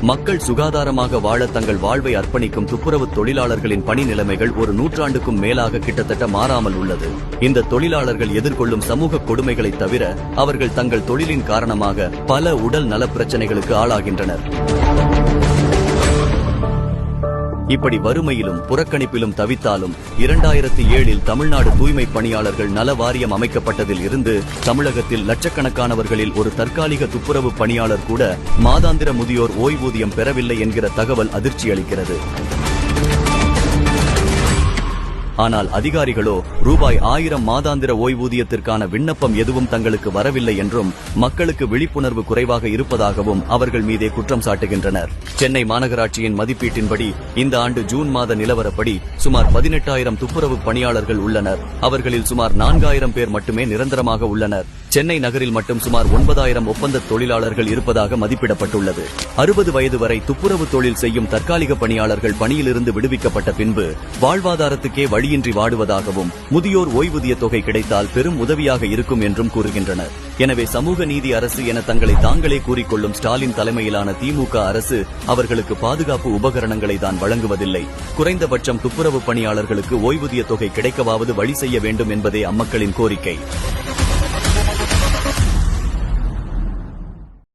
மக்கள் சுகாதாரமாக வாழ தங்கள் வாழ்வை அர்ப்பணிக்கும் துப்புரவு தொழிலாளர்களின் பணி நிலைமைகள் ஒரு நூற்றாண்டுக்கும் மேலாக கிட்டத்தட்ட மாறாமல் உள்ளது. இந்த தொழிலாளர்கள் எதிர்கொள்ளும் சமூக கொடுமைகளை தவிர அவர்கள் தங்கள் தொழிலின் காரணமாக பல உடல் நல பிரச்சனைகளுக்கு ஆளாகின்றனர். இப்படி வறுமையிலும் புறக்கணிப்பிலும் தவித்தாலும் 2007 தமிழ்நாடு தூய்மை பணியாளர்கள் நல வாரியம் அமைக்கப்பட்டதில் இருந்து தமிழகத்தில் லட்சக்கணக்கானவர்களில் ஒரு தற்காலிக துப்புரவு பணியாளர் கூட மாதாந்திர முதியோர் ஓய்வூதியம் பெறவில்லை என்கிற தகவல் அதிர்ச்சியளிக்கிறது. ஆனால் அதிகாரிகளோ ரூபாய் 1000 மாதாந்திர ஓய்வூதியத்திற்கான விண்ணப்பம் எதுவும் தங்களுக்கு வரவில்லை என்றும் மக்களுக்கு விழிப்புணர்வு குறைவாக இருப்பதாகவும் அவர்கள் மீதே குற்றம் சாட்டுகின்றனர். சென்னை மாநகராட்சியின் மதிப்பீட்டின்படி இந்த ஆண்டு ஜூன் மாத நிலவரப்படி சுமார் 18,000 துப்புரவு பணியாளர்கள் உள்ளனர். அவர்களில் சுமார் 4,000 பேர் மட்டுமே நிரந்தரமாக உள்ளனர். சென்னை நகரில் மட்டும் சுமார் 9,000 ஒப்பந்த தொழிலாளர்கள் இருப்பதாக மதிப்பிடப்பட்டுள்ளது. 60 வயது வரை துப்புரவு தொழில் செய்யும் தற்காலிக பணியாளர்கள் பணியிலிருந்து விடுவிக்கப்பட்ட பின்பு வாழ்வாதாரத்துக்கே வழியின்றி வாடுவதாகவும் முதியோர் ஓய்வூதிய தொகை கிடைத்தால் பெரும் உதவியாக இருக்கும் என்றும் கூறுகின்றனர். எனவே சமூக நீதி அரசு என தங்களை தாங்களே கூறிக்கொள்ளும் ஸ்டாலின் தலைமையிலான திமுக அரசு அவர்களுக்கு பாதுகாப்பு உபகரணங்களை தான் வழங்குவதில்லை. குறைந்தபட்சம் துப்புரவு பணியாளர்களுக்கு ஓய்வூதிய தொகை கிடைக்கவாவது வழி செய்ய வேண்டும் என்பதே அம்மக்களின் கோரிக்கை.